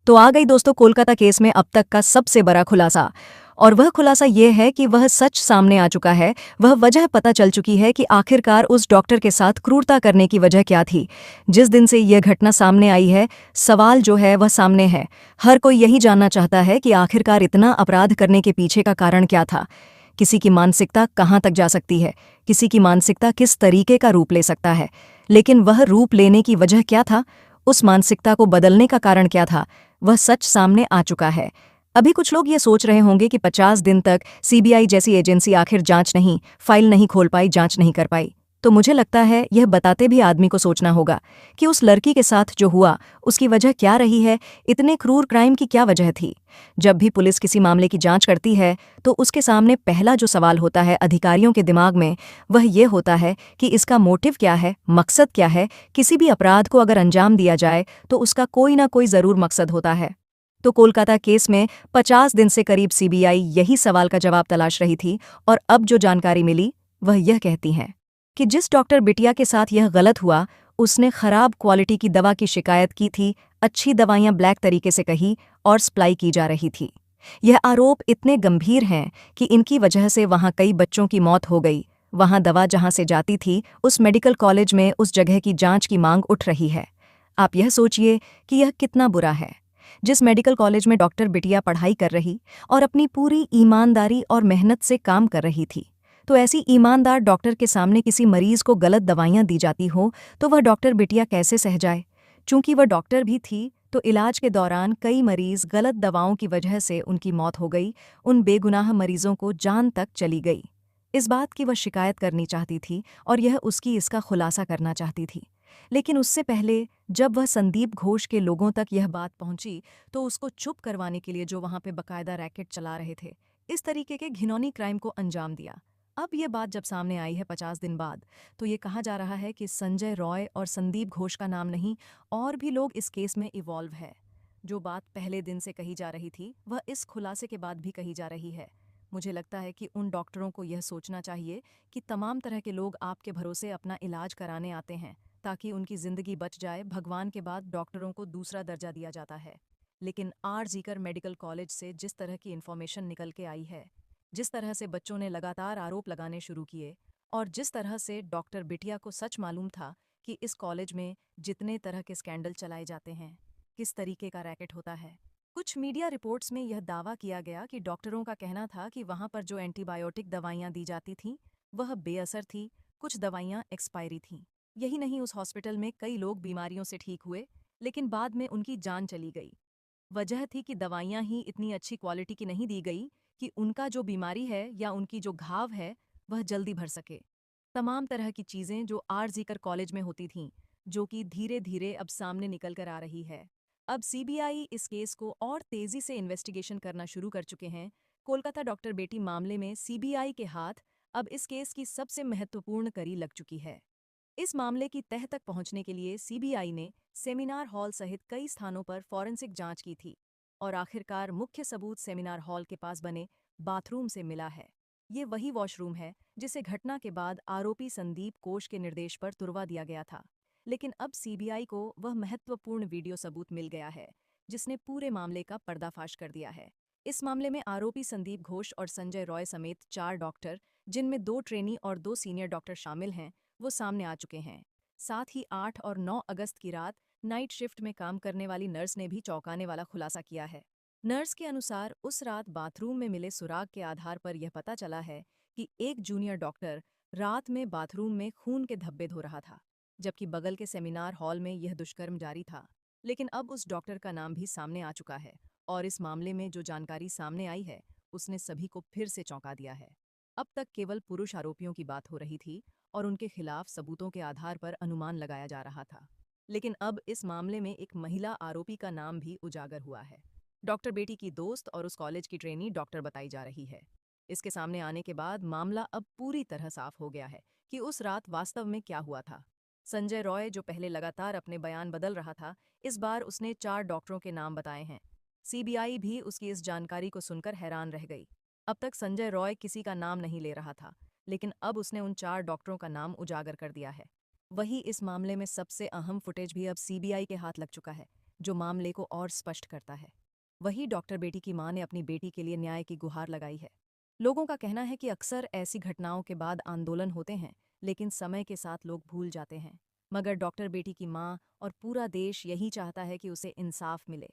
तो आ गई दोस्तों कोलकाता केस में अब तक का सबसे बड़ा खुलासा। और वह खुलासा ये है कि वह सच सामने आ चुका है। वह वजह पता चल चुकी है कि आखिरकार उस डॉक्टर के साथ क्रूरता करने की वजह क्या थी। जिस दिन से यह घटना सामने आई है, सवाल जो है वह सामने है। हर कोई यही जानना चाहता है कि आखिरकार इतना अपराध करने के पीछे का कारण क्या था। किसी की मानसिकता कहाँ तक जा सकती है, किसी की मानसिकता किस तरीके का रूप ले सकता है, लेकिन वह रूप लेने की वजह क्या था, उस मानसिकता को बदलने का कारण क्या था, वह सच सामने आ चुका है। अभी कुछ लोग ये सोच रहे होंगे कि 50 दिन तक सीबीआई जैसी एजेंसी आखिर फाइल नहीं खोल पाई, जांच नहीं कर पाई। तो मुझे लगता है यह बताते भी आदमी को सोचना होगा कि उस लड़की के साथ जो हुआ उसकी वजह क्या रही है, इतने क्रूर क्राइम की क्या वजह थी। जब भी पुलिस किसी मामले की जांच करती है तो उसके सामने पहला जो सवाल होता है अधिकारियों के दिमाग में, वह ये होता है कि इसका मोटिव क्या है, मकसद क्या है। किसी भी अपराध को अगर अंजाम दिया जाए तो उसका कोई ना कोई जरूर मकसद होता है। तो कोलकाता केस में 50 दिन से करीब सीबीआई यही सवाल का जवाब तलाश रही थी, और अब जो जानकारी मिली वह यह कहती है कि जिस डॉक्टर बिटिया के साथ यह गलत हुआ उसने खराब क्वालिटी की दवा की शिकायत की थी, अच्छी दवाइयां ब्लैक तरीके से कही और सप्लाई की जा रही थी। यह आरोप इतने गंभीर हैं कि इनकी वजह से वहां कई बच्चों की मौत हो गई। वहां दवा जहां से जाती थी उस मेडिकल कॉलेज में उस जगह की जांच की मांग उठ रही है। आप यह सोचिए कि यह कितना बुरा है। जिस मेडिकल कॉलेज में डॉक्टर बिटिया पढ़ाई कर रही और अपनी पूरी ईमानदारी और मेहनत से काम कर रही थी, तो ऐसी ईमानदार डॉक्टर के सामने किसी मरीज को गलत दवाइयां दी जाती हो तो वह डॉक्टर बिटिया कैसे सह जाए। चूंकि वह डॉक्टर भी थी तो इलाज के दौरान कई मरीज गलत दवाओं की वजह से उनकी मौत हो गई। उन बेगुनाह मरीजों को जान तक चली गई। इस बात की वह शिकायत करनी चाहती थी और यह उसकी इसका खुलासा करना चाहती थी। लेकिन उससे पहले जब वह संदीप घोष के लोगों तक यह बात पहुंची तो उसको चुप करवाने के लिए जो वहां पे बकायदा रैकेट चला रहे थे, इस तरीके के घिनौनी क्राइम को अंजाम दिया। अब ये बात जब सामने आई है 50 दिन बाद, तो ये कहा जा रहा है कि संजय रॉय और संदीप घोष का नाम नहीं, और भी लोग इस केस में इवॉल्व है। जो बात पहले दिन से कही जा रही थी वह इस खुलासे के बाद भी कही जा रही है। मुझे लगता है कि उन डॉक्टरों को यह सोचना चाहिए कि तमाम तरह के लोग आपके भरोसे अपना इलाज कराने आते हैं ताकि उनकी जिंदगी बच जाए। भगवान के बाद डॉक्टरों को दूसरा दर्जा दिया जाता है। लेकिन आर.जी.कर मेडिकल कॉलेज से जिस तरह की इन्फॉर्मेशन निकल के आई है, जिस तरह से बच्चों ने लगातार आरोप लगाने शुरू किए, और जिस तरह से डॉक्टर बिटिया को सच मालूम था कि इस कॉलेज में जितने तरह के स्कैंडल चलाए जाते हैं, किस तरीके का रैकेट होता है। कुछ मीडिया रिपोर्ट्स में यह दावा किया गया कि डॉक्टरों का कहना था कि वहां पर जो एंटीबायोटिक दवाइयां दी जाती थीं वह बेअसर थी, कुछ दवाइयां एक्सपायरी थीं। यही नहीं, उस हॉस्पिटल में कई लोग बीमारियों से ठीक हुए लेकिन बाद में उनकी जान चली गई। वजह थी कि दवाइयां ही इतनी अच्छी क्वालिटी की नहीं दी गई कि उनका जो बीमारी है या उनकी जो घाव है वह जल्दी भर सके। तमाम तरह की चीजें जो आर.जी.कर कॉलेज में होती थीं, जो कि धीरे धीरे अब सामने निकल कर आ रही है। अब सीबीआई इस केस को और तेजी से इन्वेस्टिगेशन करना शुरू कर चुके हैं। कोलकाता डॉक्टर बेटी मामले में सीबीआई के हाथ अब इस केस की सबसे महत्वपूर्ण कड़ी लग चुकी है। इस मामले की तह तक पहुंचने के लिए सीबीआई ने सेमिनार हॉल सहित कई स्थानों पर फॉरेंसिक जांच की थी, और आखिरकार मुख्य सबूत सेमिनार हॉल के पास बने बाथरूम से मिला है। ये वही वॉशरूम है जिसे घटना के बाद आरोपी संदीप कोश के निर्देश पर तुड़वा दिया गया था। लेकिन अब सीबीआई को वह महत्वपूर्ण वीडियो सबूत मिल गया है जिसने पूरे मामले का पर्दाफाश कर दिया है। इस मामले में आरोपी संदीप घोष और संजय रॉय समेत 4 डॉक्टर, जिनमें 2 ट्रेनी और 2 सीनियर डॉक्टर शामिल हैं, वो सामने आ चुके हैं। साथ ही 8 और 9 अगस्त की रात नाइट शिफ्ट में काम करने वाली नर्स ने भी चौंकाने वाला खुलासा किया है। नर्स के अनुसार उस रात बाथरूम में मिले सुराग के आधार पर यह पता चला है कि एक जूनियर डॉक्टर रात में बाथरूम में खून के धब्बे धो रहा था, जबकि बगल के सेमिनार हॉल में यह दुष्कर्म जारी था। लेकिन अब उस डॉक्टर का नाम भी सामने आ चुका है, और इस मामले में जो जानकारी सामने आई है उसने सभी को फिर से चौंका दिया है। अब तक केवल पुरुष आरोपियों की बात हो रही थी और उनके खिलाफ सबूतों के आधार पर अनुमान लगाया जा रहा था। लेकिन अब इस मामले में एक महिला आरोपी का नाम भी उजागर हुआ है। डॉक्टर बेटी की दोस्त और उस कॉलेज की ट्रेनी डॉक्टर बताई जा रही है। इसके सामने आने के बाद मामला अब पूरी तरह साफ हो गया है कि उस रात वास्तव में क्या हुआ था। संजय रॉय, जो पहले लगातार अपने बयान बदल रहा था, इस बार उसने 4 डॉक्टरों के नाम बताए हैं। सीबीआई भी उसकी इस जानकारी को सुनकर हैरान रह गई। अब तक संजय रॉय किसी का नाम नहीं ले रहा था, लेकिन अब उसने उन 4 डॉक्टरों का नाम उजागर कर दिया है। वही इस मामले में सबसे अहम फुटेज भी अब सीबीआई के हाथ लग चुका है, जो मामले को और स्पष्ट करता है। वही डॉक्टर बेटी की मां ने अपनी बेटी के लिए न्याय की गुहार लगाई है। लोगों का कहना है कि अक्सर ऐसी घटनाओं के बाद आंदोलन होते हैं, लेकिन समय के साथ लोग भूल जाते हैं। मगर डॉक्टर बेटी की मां और पूरा देश यही चाहता है कि उसे इंसाफ मिले।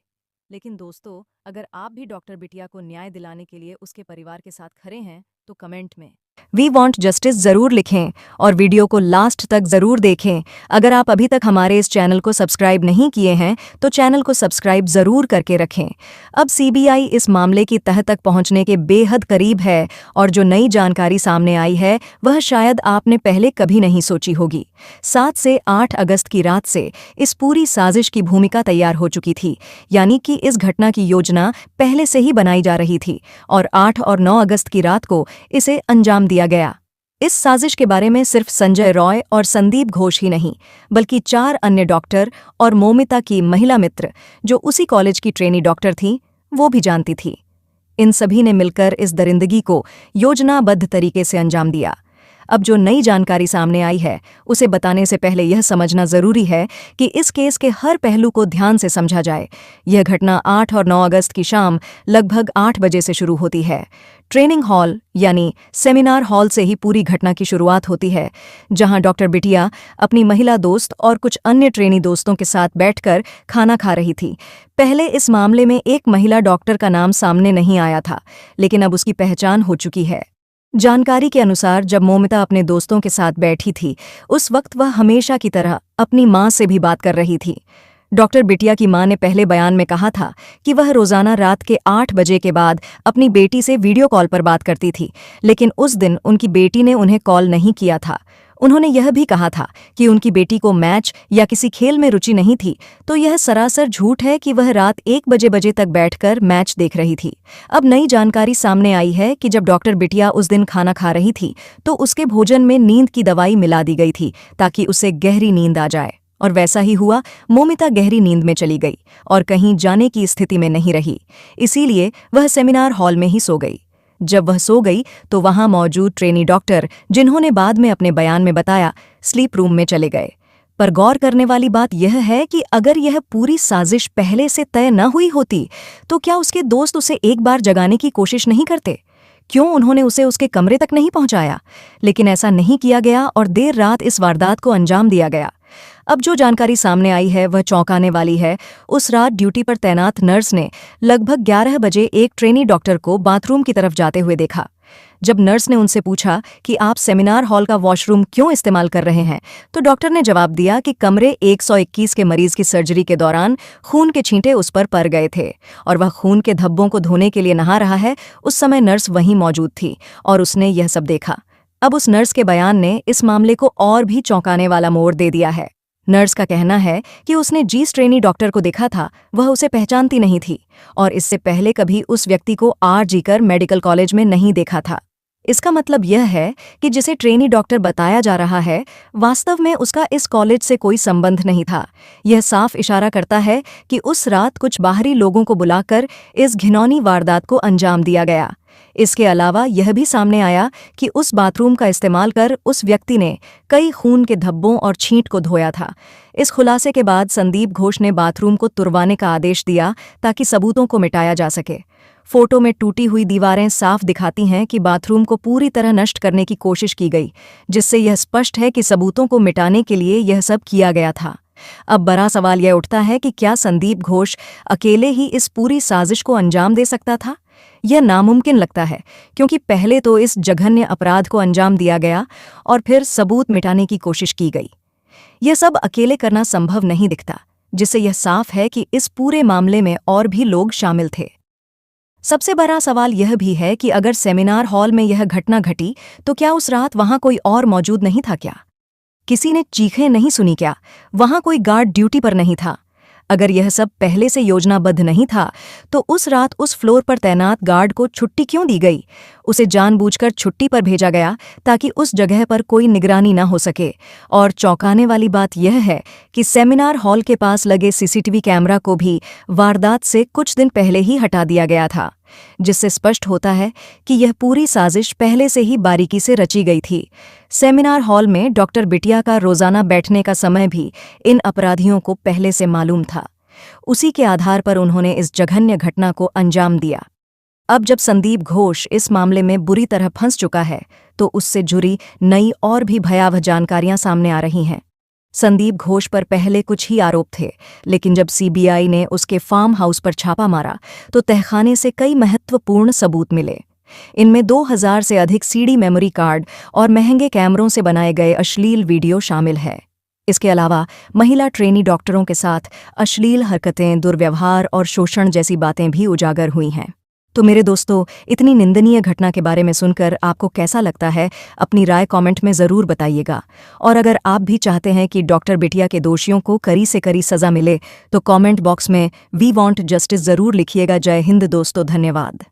लेकिन दोस्तों, अगर आप भी डॉक्टर बिटिया को न्याय दिलाने के लिए उसके परिवार के साथ खड़े हैं, तो कमेंट में वी वांट जस्टिस जरूर लिखें और वीडियो को लास्ट तक जरूर देखें। अगर आप अभी तक हमारे इस चैनल को सब्सक्राइब नहीं किए हैं, तो चैनल को सब्सक्राइब जरूर करके रखें। अब सीबीआई इस मामले की तह तक पहुंचने के बेहद करीब है और जो नई जानकारी सामने आई है वह शायद आपने पहले कभी नहीं सोची होगी। 7 से 8 अगस्त की रात से इस पूरी साजिश की भूमिका तैयार हो चुकी थी, यानी कि इस घटना की योजना पहले से ही बनाई जा रही थी और 8 और 9 अगस्त की रात को इसे अंजाम दिया गया। इस साजिश के बारे में सिर्फ संजय रॉय और संदीप घोष ही नहीं, बल्कि 4 अन्य डॉक्टर और मौमिता की महिला मित्र, जो उसी कॉलेज की ट्रेनी डॉक्टर थीं, वो भी जानती थी। इन सभी ने मिलकर इस दरिंदगी को योजनाबद्ध तरीके से अंजाम दिया। अब जो नई जानकारी सामने आई है, उसे बताने से पहले यह समझना जरूरी है कि इस केस के हर पहलू को ध्यान से समझा जाए। यह घटना 8 और 9 अगस्त की शाम लगभग 8 बजे से शुरू होती है। ट्रेनिंग हॉल यानी सेमिनार हॉल से ही पूरी घटना की शुरुआत होती है, जहां डॉक्टर बिटिया अपनी महिला दोस्त और कुछ अन्य ट्रेनी दोस्तों के साथ बैठकर खाना खा रही थी। पहले इस मामले में एक महिला डॉक्टर का नाम सामने नहीं आया था, लेकिन अब उसकी पहचान हो चुकी है। जानकारी के अनुसार जब मौमिता अपने दोस्तों के साथ बैठी थी, उस वक्त वह हमेशा की तरह अपनी मां से भी बात कर रही थी। डॉक्टर बिटिया की मां ने पहले बयान में कहा था कि वह रोजाना रात के 8 बजे के बाद अपनी बेटी से वीडियो कॉल पर बात करती थी, लेकिन उस दिन उनकी बेटी ने उन्हें कॉल नहीं किया था। उन्होंने यह भी कहा था कि उनकी बेटी को मैच या किसी खेल में रुचि नहीं थी, तो यह सरासर झूठ है कि वह रात 1 बजे तक बैठकर मैच देख रही थी। अब नई जानकारी सामने आई है कि जब डॉक्टर बिटिया उस दिन खाना खा रही थी, तो उसके भोजन में नींद की दवाई मिला दी गई थी ताकि उसे गहरी नींद आ जाए। और वैसा ही हुआ, मौमिता गहरी नींद में चली गई और कहीं जाने की स्थिति में नहीं रही। इसीलिए वह सेमिनार हॉल में ही सो गई। जब वह सो गई तो वहां मौजूद ट्रेनी डॉक्टर, जिन्होंने बाद में अपने बयान में बताया, स्लीप रूम में चले गए। पर गौर करने वाली बात यह है कि अगर यह पूरी साजिश पहले से तय न हुई होती, तो क्या उसके दोस्त उसे एक बार जगाने की कोशिश नहीं करते? क्यों उन्होंने उसे उसके कमरे तक नहीं पहुंचाया? लेकिन ऐसा नहीं किया गया और देर रात इस वारदात को अंजाम दिया गया। अब जो जानकारी सामने आई है वह चौंकाने वाली है। उस रात ड्यूटी पर तैनात नर्स ने लगभग 11 बजे एक ट्रेनी डॉक्टर को बाथरूम की तरफ जाते हुए देखा। जब नर्स ने उनसे पूछा कि आप सेमिनार हॉल का वॉशरूम क्यों इस्तेमाल कर रहे हैं, तो डॉक्टर ने जवाब दिया कि कमरे 121 के मरीज की सर्जरी के दौरान खून के छींटे उस पर पड़ गए थे और वह खून के धब्बों को धोने के लिए नहा रहा है। उस समय नर्स वहीं मौजूद थी और उसने यह सब देखा। अब उस नर्स के बयान ने इस मामले को और भी चौंकाने वाला मोड़ दे दिया है। नर्स का कहना है कि उसने जिस ट्रेनी डॉक्टर को देखा था वह उसे पहचानती नहीं थी और इससे पहले कभी उस व्यक्ति को आरजी कर मेडिकल कॉलेज में नहीं देखा था। इसका मतलब यह है कि जिसे ट्रेनी डॉक्टर बताया जा रहा है, वास्तव में उसका इस कॉलेज से कोई संबंध नहीं था। यह साफ इशारा करता है कि उस रात कुछ बाहरी लोगों को बुलाकर इस घिनौनी वारदात को अंजाम दिया गया। इसके अलावा यह भी सामने आया कि उस बाथरूम का इस्तेमाल कर उस व्यक्ति ने कई खून के धब्बों और छींट को धोया था। इस खुलासे के बाद संदीप घोष ने बाथरूम को तुड़वाने का आदेश दिया ताकि सबूतों को मिटाया जा सके। फोटो में टूटी हुई दीवारें साफ दिखाती हैं कि बाथरूम को पूरी तरह नष्ट करने की कोशिश की गई, जिससे यह स्पष्ट है कि सबूतों को मिटाने के लिए यह सब किया गया था। अब बड़ा सवाल यह उठता है कि क्या संदीप घोष अकेले ही इस पूरी साजिश को अंजाम दे सकता था? यह नामुमकिन लगता है, क्योंकि पहले तो इस जघन्य अपराध को अंजाम दिया गया और फिर सबूत मिटाने की कोशिश की गई। यह सब अकेले करना संभव नहीं दिखता, जिससे यह साफ है कि इस पूरे मामले में और भी लोग शामिल थे। सबसे बड़ा सवाल यह भी है कि अगर सेमिनार हॉल में यह घटना घटी, तो क्या उस रात वहां कोई और मौजूद नहीं था? क्या किसी ने चीखें नहीं सुनी? क्या वहां कोई गार्ड ड्यूटी पर नहीं था? अगर यह सब पहले से योजनाबद्ध नहीं था, तो उस रात उस फ्लोर पर तैनात गार्ड को छुट्टी क्यों दी गई? उसे जानबूझकर छुट्टी पर भेजा गया ताकि उस जगह पर कोई निगरानी न हो सके। और चौंकाने वाली बात यह है कि सेमिनार हॉल के पास लगे सीसीटीवी कैमरा को भी वारदात से कुछ दिन पहले ही हटा दिया गया था, जिससे स्पष्ट होता है कि यह पूरी साजिश पहले से ही बारीकी से रची गई थी। सेमिनार हॉल में डॉक्टर बिटिया का रोजाना बैठने का समय भी इन अपराधियों को पहले से मालूम था। उसी के आधार पर उन्होंने इस जघन्य घटना को अंजाम दिया। अब जब संदीप घोष इस मामले में बुरी तरह फंस चुका है, तो उससे जुड़ी नई और भी भयावह जानकारियां सामने आ रही हैं। संदीप घोष पर पहले कुछ ही आरोप थे, लेकिन जब सीबीआई ने उसके फार्म हाउस पर छापा मारा तो तहखाने से कई महत्वपूर्ण सबूत मिले। इनमें 2000 से अधिक सीडी मेमोरी कार्ड और महंगे कैमरों से बनाए गए अश्लील वीडियो शामिल है। इसके अलावा महिला ट्रेनी डॉक्टरों के साथ अश्लील हरकतें, दुर्व्यवहार और शोषण जैसी बातें भी उजागर हुई हैं। तो मेरे दोस्तों, इतनी निंदनीय घटना के बारे में सुनकर आपको कैसा लगता है? अपनी राय कमेंट में ज़रूर बताइएगा। और अगर आप भी चाहते हैं कि डॉक्टर बिटिया के दोषियों को कड़ी से कड़ी सज़ा मिले, तो कमेंट बॉक्स में वी वांट जस्टिस ज़रूर लिखिएगा। जय हिंद दोस्तों, धन्यवाद।